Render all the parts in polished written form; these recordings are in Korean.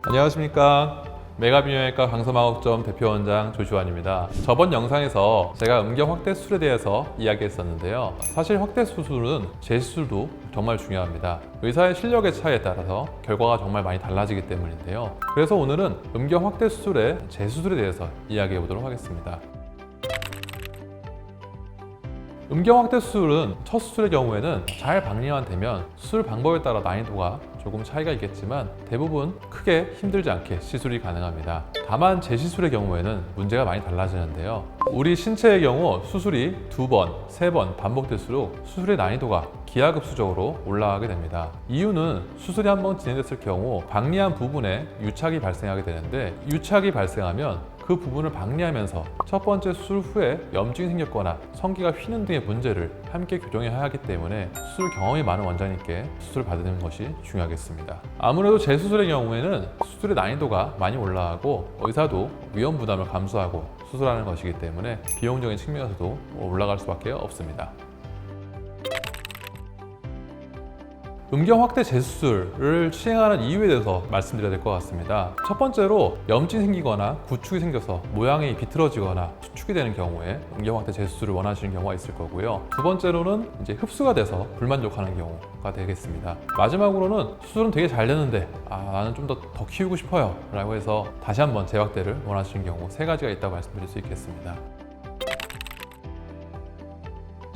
안녕하십니까. 메가비뇨기과 강서마곡점 대표원장 조시환입니다. 저번 영상에서 제가 음경 확대 수술에 대해서 이야기했었는데요. 사실 확대 수술은 재수술도 정말 중요합니다. 의사의 실력의 차이에 따라서 결과가 정말 많이 달라지기 때문인데요. 그래서 오늘은 음경 확대 수술의 재수술에 대해서 이야기해 보도록 하겠습니다. 음경 확대 수술은 첫 수술의 경우에는 잘 박리만 되면 수술 방법에 따라 난이도가 조금 차이가 있겠지만 대부분 크게 힘들지 않게 시술이 가능합니다. 다만 재시술의 경우에는 문제가 많이 달라지는데요. 우리 신체의 경우 수술이 2번, 3번 반복될수록 수술의 난이도가 기하급수적으로 올라가게 됩니다. 이유는 수술이 한번 진행됐을 경우 박리한 부분에 유착이 발생하게 되는데, 유착이 발생하면 그 부분을 박리하면서 첫 번째 수술 후에 염증이 생겼거나 성기가 휘는 등의 문제를 함께 교정해야 하기 때문에 수술 경험이 많은 원장님께 수술을 받는 것이 중요하겠습니다. 아무래도 재수술의 경우에는 수술의 난이도가 많이 올라가고 의사도 위험 부담을 감수하고 수술하는 것이기 때문에 비용적인 측면에서도 올라갈 수밖에 없습니다. 음경 확대 재수술을 시행하는 이유에 대해서 말씀드려야 될 것 같습니다. 첫 번째로 염증이 생기거나 구축이 생겨서 모양이 비틀어지거나 수축이 되는 경우에 음경 확대 재수술을 원하시는 경우가 있을 거고요. 두 번째로는 이제 흡수가 돼서 불만족하는 경우가 되겠습니다. 마지막으로는 수술은 되게 잘 되는데 나는 좀 더 키우고 싶어요 라고 해서 다시 한번 재확대를 원하시는 경우 세 가지가 있다고 말씀드릴 수 있겠습니다.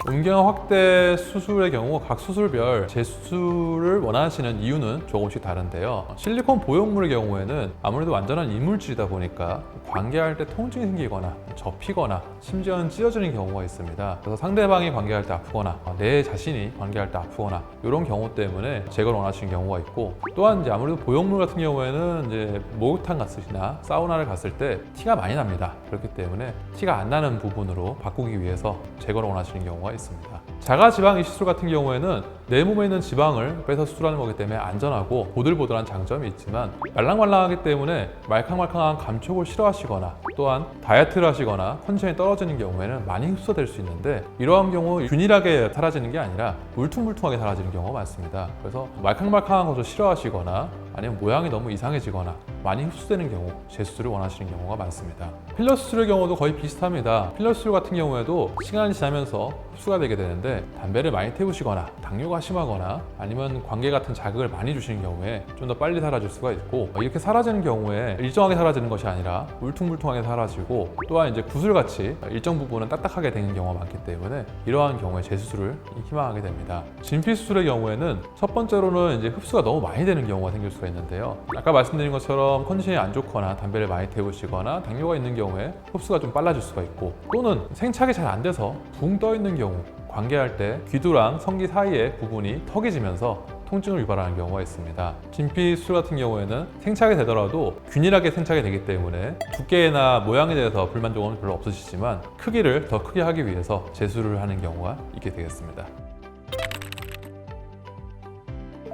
음경 확대 수술의 경우 각 수술별 재수술을 원하시는 이유는 조금씩 다른데요. 실리콘 보형물의 경우에는 아무래도 완전한 이물질이다 보니까 관계할 때 통증이 생기거나 접히거나 심지어는 찢어지는 경우가 있습니다. 그래서 상대방이 관계할 때 아프거나 내 자신이 관계할 때 아프거나 이런 경우 때문에 제거를 원하시는 경우가 있고, 또한 이제 아무래도 보형물 같은 경우에는 이제 목욕탕 갔으나 사우나를 갔을 때 티가 많이 납니다. 그렇기 때문에 티가 안 나는 부분으로 바꾸기 위해서 제거를 원하시는 경우가 있습니다. 자가지방 이식술 같은 경우에는 내 몸에 있는 지방을 빼서 수술하는 거기 때문에 안전하고 보들보들한 장점이 있지만 말랑말랑하기 때문에 말캉말캉한 감촉을 싫어하시거나 또한 다이어트를 하시거나 컨디션이 떨어지는 경우에는 많이 흡수될 수 있는데, 이러한 경우 균일하게 사라지는 게 아니라 울퉁불퉁하게 사라지는 경우가 많습니다. 그래서 말캉말캉한 것을 싫어하시거나 아니면 모양이 너무 이상해지거나 많이 흡수되는 경우 재수술을 원하시는 경우가 많습니다. 필러 수술의 경우도 거의 비슷합니다. 필러 수술 같은 경우에도 시간이 지나면서 흡수가 되게 되는데, 담배를 많이 태우시거나 당뇨가 심하거나 아니면 관계 같은 자극을 많이 주시는 경우에 좀 더 빨리 사라질 수가 있고, 이렇게 사라지는 경우에 일정하게 사라지는 것이 아니라 울퉁불퉁하게 사라지고, 또한 이제 구슬같이 일정 부분은 딱딱하게 되는 경우가 많기 때문에 이러한 경우에 재수술을 희망하게 됩니다. 진피 수술의 경우에는 첫 번째로는 이제 흡수가 너무 많이 되는 경우가 생길 수가 있는데요. 아까 말씀드린 것처럼 컨디션이 안 좋거나 담배를 많이 태우시거나 당뇨가 있는 경우에 흡수가 좀 빨라질 수가 있고, 또는 생착이 잘 안 돼서 붕 떠 있는 경우, 관계할 때 귀두랑 성기 사이의 부분이 턱해지면서 통증을 유발하는 경우가 있습니다. 진피 수술 같은 경우에는 생착이 되더라도 균일하게 생착이 되기 때문에 두께나 모양에 대해서 불만족은 별로 없으시지만 크기를 더 크게 하기 위해서 재수를 하는 경우가 있게 되겠습니다.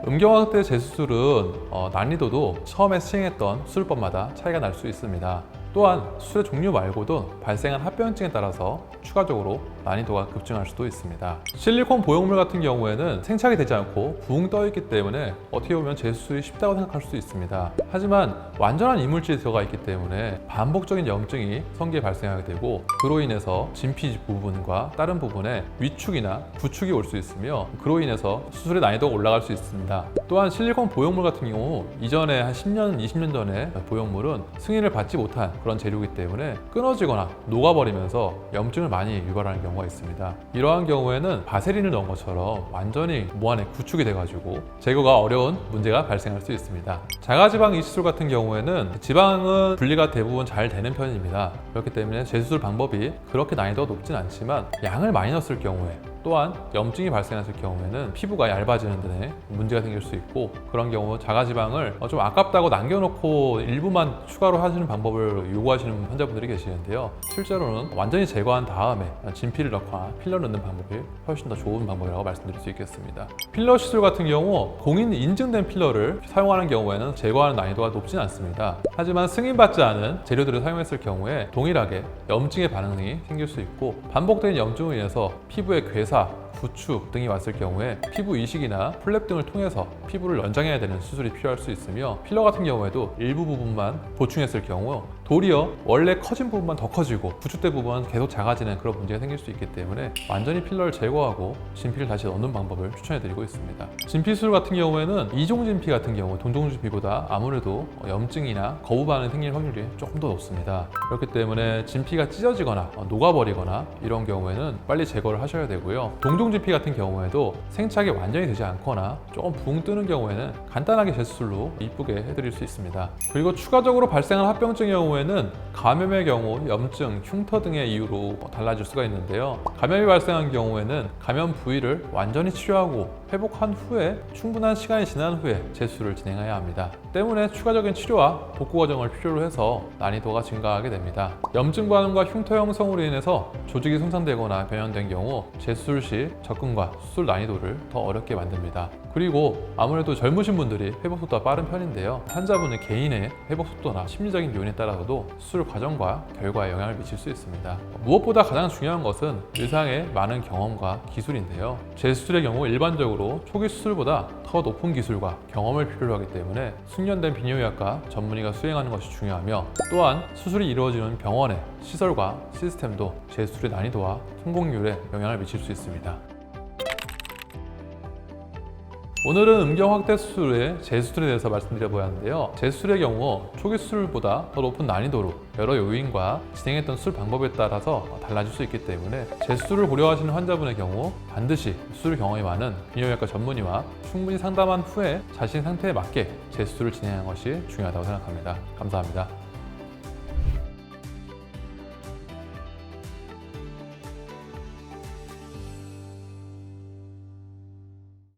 음경 확대 재수술은 난이도도 처음에 시행했던 수술법마다 차이가 날 수 있습니다. 또한 수술의 종류 말고도 발생한 합병증에 따라서 추가적으로 난이도가 급증할 수도 있습니다. 실리콘 보형물 같은 경우에는 생착이 되지 않고 붕 떠 있기 때문에 어떻게 보면 재수술이 쉽다고 생각할 수도 있습니다. 하지만 완전한 이물질이 들어가 있기 때문에 반복적인 염증이 성기에 발생하게 되고, 그로 인해서 진피 부분과 다른 부분에 위축이나 부축이 올 수 있으며 그로 인해서 수술의 난이도가 올라갈 수 있습니다. 또한 실리콘 보형물 같은 경우 이전에 한 10년, 20년 전에 보형물은 승인을 받지 못한 그런 재료이기 때문에 끊어지거나 녹아버리면서 염증을 많이 유발하는 경우가 있습니다. 이러한 경우에는 바세린을 넣은 것처럼 완전히 모 안에 구축이 돼가지고 제거가 어려운 문제가 발생할 수 있습니다. 자가지방 이식술 같은 경우에는 지방은 분리가 대부분 잘 되는 편입니다. 그렇기 때문에 재수술 방법이 그렇게 난이도가 높진 않지만 양을 많이 넣었을 경우에, 또한 염증이 발생했을 경우에는 피부가 얇아지는 데 문제가 생길 수 있고, 그런 경우 자가지방을 좀 아깝다고 남겨놓고 일부만 추가로 하시는 방법을 요구하시는 환자분들이 계시는데요. 실제로는 완전히 제거한 다음에 진피를 넣거나 필러 넣는 방법이 훨씬 더 좋은 방법이라고 말씀드릴 수 있겠습니다. 필러 시술 같은 경우 공인 인증된 필러를 사용하는 경우에는 제거하는 난이도가 높진 않습니다. 하지만 승인받지 않은 재료들을 사용했을 경우에 동일하게 염증의 반응이 생길 수 있고, 반복된 염증으로 인해서 피부의 괴사, 부축 등이 왔을 경우에 피부 이식이나 플랩 등을 통해서 피부를 연장해야 되는 수술이 필요할 수 있으며, 필러 같은 경우에도 일부 부분만 보충했을 경우 도리어 원래 커진 부분만 더 커지고 부축된 부분은 계속 작아지는 그런 문제가 생길 수 있기 때문에 완전히 필러를 제거하고 진피를 다시 넣는 방법을 추천해드리고 있습니다. 진피 수술 같은 경우에는 이종 진피 같은 경우 동종 진피보다 아무래도 염증이나 거부 반응이 생길 확률이 조금 더 높습니다. 그렇기 때문에 진피가 찢어지거나 녹아버리거나 이런 경우에는 빨리 제거를 하셔야 되고요. 동종 진피 같은 경우에도 생착이 완전히 되지 않거나 조금 붕 뜨는 경우에는 간단하게 재수술로 이쁘게 해드릴 수 있습니다. 그리고 추가적으로 발생한 합병증의 경우에는 감염의 경우, 염증, 흉터 등의 이유로 달라질 수가 있는데요. 감염이 발생한 경우에는 감염 부위를 완전히 치료하고 회복한 후에 충분한 시간이 지난 후에 재수술을 진행해야 합니다. 때문에 추가적인 치료와 복구 과정을 필요로 해서 난이도가 증가하게 됩니다. 염증 반응과 흉터 형성으로 인해서 조직이 손상되거나 변형된 경우 재수술 시 접근과 수술 난이도를 더 어렵게 만듭니다. 그리고 아무래도 젊으신 분들이 회복 속도가 빠른 편인데요. 환자분의 개인의 회복 속도나 심리적인 요인에 따라서도 수술 과정과 결과에 영향을 미칠 수 있습니다. 무엇보다 가장 중요한 것은 의상의 많은 경험과 기술인데요. 재수술의 경우 일반적으로 초기 수술보다 더 높은 기술과 경험을 필요로 하기 때문에 숙련된 비뇨의학과 전문의가 수행하는 것이 중요하며, 또한 수술이 이루어지는 병원의 시설과 시스템도 재수술의 난이도와 성공률에 영향을 미칠 수 있습니다. 오늘은 음경 확대 수술의 재수술에 대해서 말씀드려보았는데요. 재수술의 경우 초기 수술보다 더 높은 난이도로 여러 요인과 진행했던 수술 방법에 따라서 달라질 수 있기 때문에 재수술을 고려하시는 환자분의 경우 반드시 수술 경험이 많은 비뇨기과 전문의와 충분히 상담한 후에 자신 상태에 맞게 재수술을 진행하는 것이 중요하다고 생각합니다. 감사합니다.